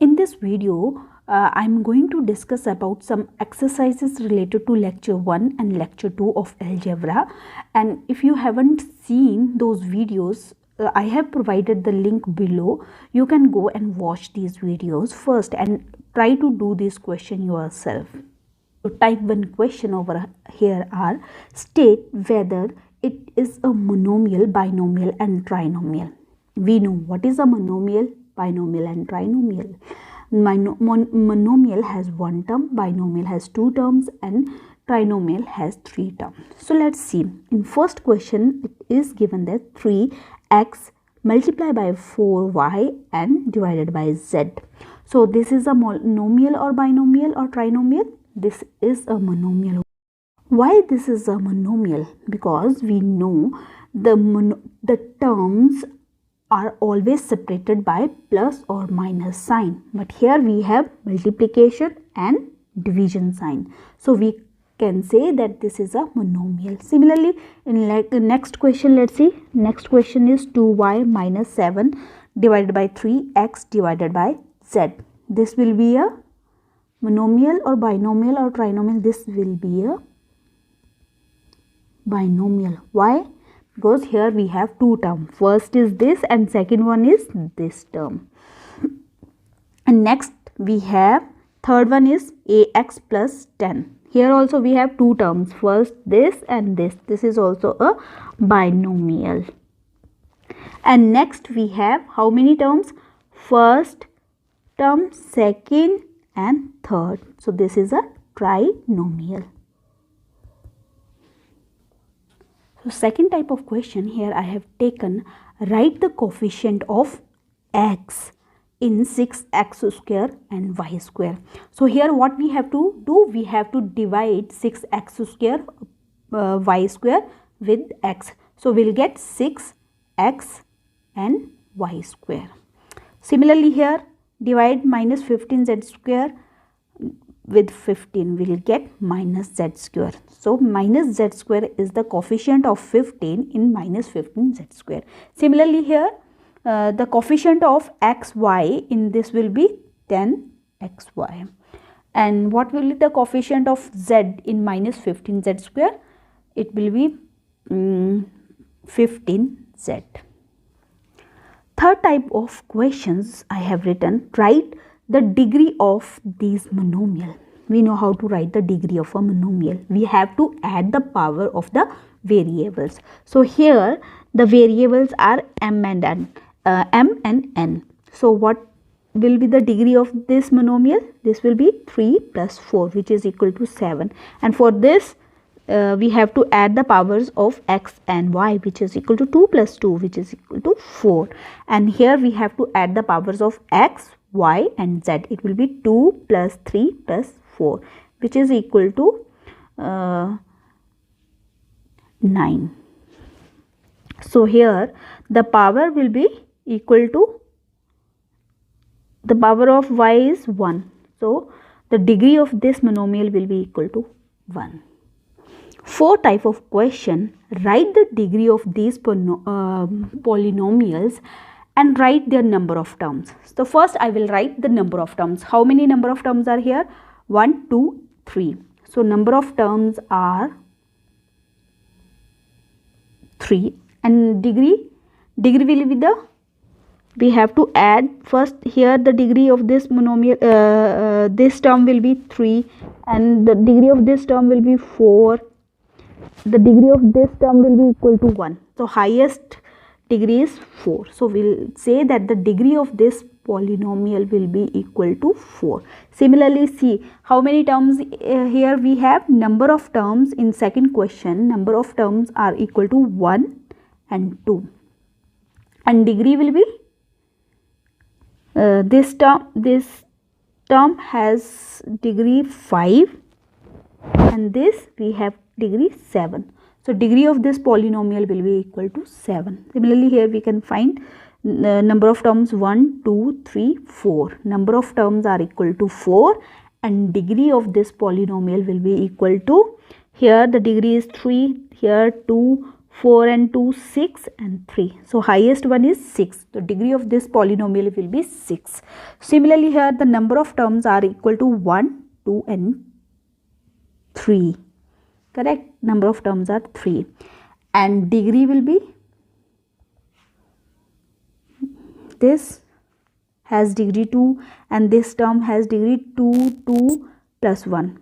In this video, I'm going to discuss about some exercises related to lecture 1 and lecture 2 of algebra. And if you haven't seen those videos, I have provided the link below. You can go and watch these videos first and try to do this question yourself. So type 1 question over here are: state whether it is a monomial, binomial and trinomial. We know what is a monomial, binomial and trinomial. Monomial has one term, binomial has two terms and trinomial has three terms. So let's see. In first question it is given that 3x multiplied by 4y and divided by z. So this is a monomial or binomial or trinomial? This is a monomial. Why this is a monomial? Because we know the terms are always separated by plus or minus sign, but here we have multiplication and division sign, so we can say that this is a monomial. Similarly, in the next question, let's see. Next question is 2y minus 7 divided by 3x divided by z. This will be a monomial or binomial or trinomial? This will be a binomial. Why? Because here we have two terms. First is this and second one is this term. And next we have third one is ax plus 10. Here also we have two terms. First this and this. This is also a binomial. And next we have how many terms? First term, second and third. So this is a trinomial. So second type of question, here I have taken write the coefficient of x in 6x square and y square. So here what we have to do, we have to divide 6x square y square with x. So we'll get 6x and y square. Similarly here divide minus 15z square with 15, we will get minus z square. So minus z square is the coefficient of 15 in minus 15z square. Similarly here the coefficient of xy in this will be 10xy. And what will be the coefficient of z in minus 15z square? It will be 15z. Third type of questions I have written, write the degree of these monomial. We know how to write the degree of a monomial. We have to add the power of the variables. So here the variables are m and n. So what will be the degree of this monomial? This will be 3 plus 4, which is equal to 7. And for this we have to add the powers of x and y, which is equal to 2 plus 2, which is equal to 4. And here we have to add the powers of x, y and z. It will be 2 plus 3 plus 4, which is equal to 9. So here the power will be equal to, the power of y is 1. So the degree of this monomial will be equal to 1. Fourth type of question, write the degree of these polynomials and write their number of terms. So first I will write the number of terms. How many number of terms are here? 1, 2, 3. So number of terms are 3. And degree will be the, we have to add first here the degree of this monomial, this term will be 3 and the degree of this term will be 4. The degree of this term will be equal to 1. So highest degree is 4. So we'll say that the degree of this polynomial will be equal to 4. Similarly, see how many terms here we have. Number of terms in second question, number of terms are equal to 1 and 2. And degree will be this term has degree 5 and this we have degree 7. So degree of this polynomial will be equal to 7. Similarly here we can find number of terms 1, 2, 3, 4. Number of terms are equal to 4 and degree of this polynomial will be equal to, here the degree is 3, here 2, 4 and 2, 6 and 3. So highest one is 6. The degree of this polynomial will be 6. Similarly here the number of terms are equal to 1, 2 and 3. Correct? Number of terms are 3. And degree will be, this has degree 2 and this term has degree 2, 2 plus 1,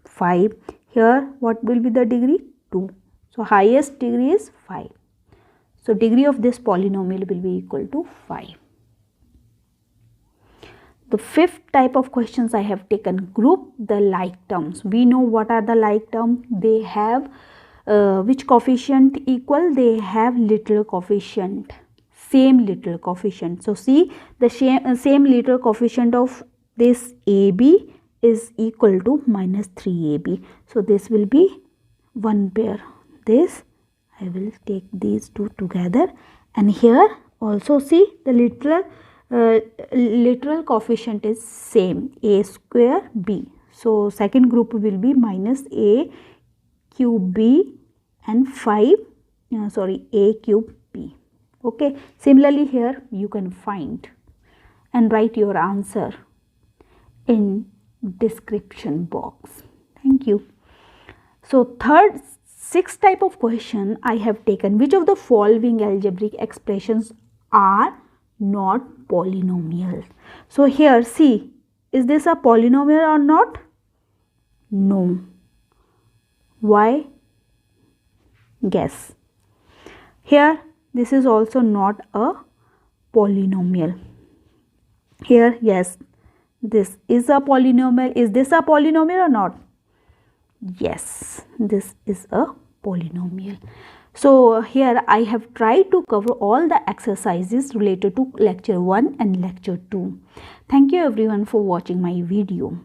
5. Here what will be the degree? 2. So highest degree is 5. So degree of this polynomial will be equal to 5. The fifth type of questions I have taken, group the like terms. We know what are the like terms. They have which coefficient equal? They have literal coefficient, same literal coefficient. So see, the same literal coefficient of this AB is equal to minus 3AB. So this will be one pair. This I will take these two together, and here also see the literal coefficient is same, A square B. So second group will be minus A cube B and 5 A cube B. Okay, similarly here you can find and write your answer in description box. Thank you. So sixth type of question I have taken, which of the following algebraic expressions are not polynomial? So here see, is this a polynomial or not? No. Why? Guess. Here this is also not a polynomial. Here yes, this is a polynomial. Is this a polynomial or not? Yes, this is a polynomial. So here I have tried to cover all the exercises related to lecture 1 and lecture 2. Thank you everyone for watching my video.